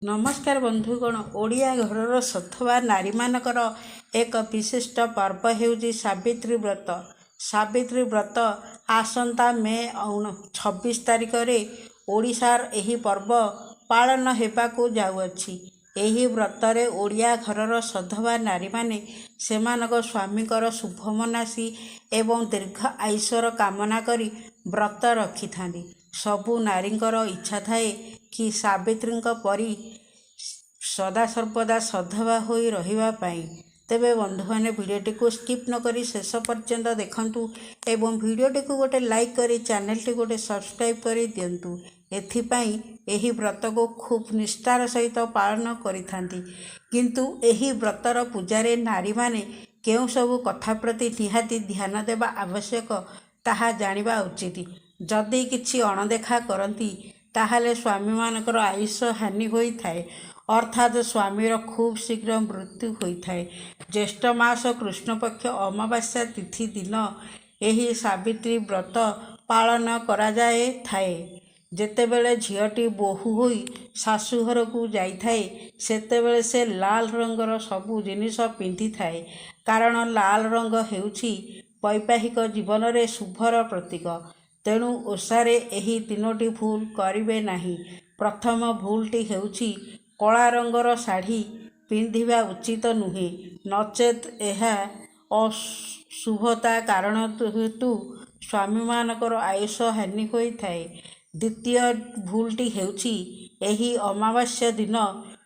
नमस्कार बंधुगण। ओडिया घरर सधवा नारी मानकर एक विशिष्ट पर्व हेउजी सावित्री व्रत। सावित्री व्रत आसंता मे 26 तारिख रे ओडिशार एही पर्व पालन हेबाकू जाउअछि। एही व्रतरे ओडिया घरर सधवा नारी माने सेमानक स्वामीकर शुभ मनासी एवं दीर्घ आयुषर कामना करी व्रत रखिथांदी। सबु नारींकर इच्छा थाए कि सावित्रींक परी सदासर्वदा सधवा होई रहिबा पाई। तेबे बंधु माने वीडियोटी को स्किप न करी शेष पर्यंत देखंतु एवं वीडियोटी को गोटे लाइक करी चैनलटी गोटे सब्सक्राइब करी दियंतु। एथिपाई एही व्रत को खूब निष्ठार सहित पालन करिथांती। किंतु एही व्रतर पूजारे नारी माने केउ सबु कथा प्रति निहाती ध्यान देवा आवश्यक ताहा जानिबा उचित। जदि किछि अणदेखा करती ताहाले स्वामी मानकर आयुष हानि होई थाए, अर्थात स्वामीर खूब शीघ्र मृत्यु होता है। ज्येष्ठ मास कृष्ण पक्ष अमावास्या तिथि दिन एही सावित्री व्रत पालन करा जाए थाए। जेतेबेले झीटी बोहू होई शाशुघर को जाई थाए सेतेबेले से लाल रंगर सबु जिनिस पिंधि थाए, कारण लाल रंग हेउछि वैवाहिक जीवन रे शुभर प्रतीक। तेणु ओषारे एही तीनोटी भूल करिवे नाही। प्रथम भूलटी हेउछि कला रंगर शाढ़ी पिंधिबा उचित नुहे, नचेत यह अशुभता कारण हेतु स्वामी मानकर आयुष हानि होई थाए। द्वितीय भूलटी हेउछि एही अमावास्या दिन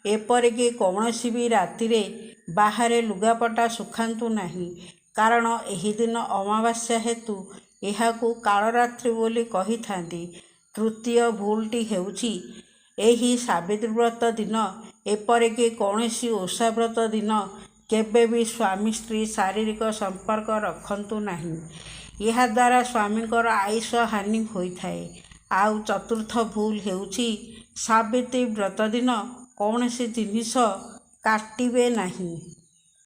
एपरिक कौनसी भी राति रे बाहरे लुगापटा सुखांतु नाही, कारण एही दिन अमावास्या हेतु एहाकू कालरात्रि बोली कहि थांती। तृतीय भूलटी हेउछि एही सावित्री व्रत दिन एपरिक कौनसी ओषा व्रत दिन केबे भी स्वामी स्त्री शारीरिक संपर्क रखंतु नाही, यह द्वारा स्वामीकर आयुष हानि होई थाए। आउ चतुर्थ भूल हेउछि सावित्री व्रत दिन कौनसी जिनिस काटिबे नाही।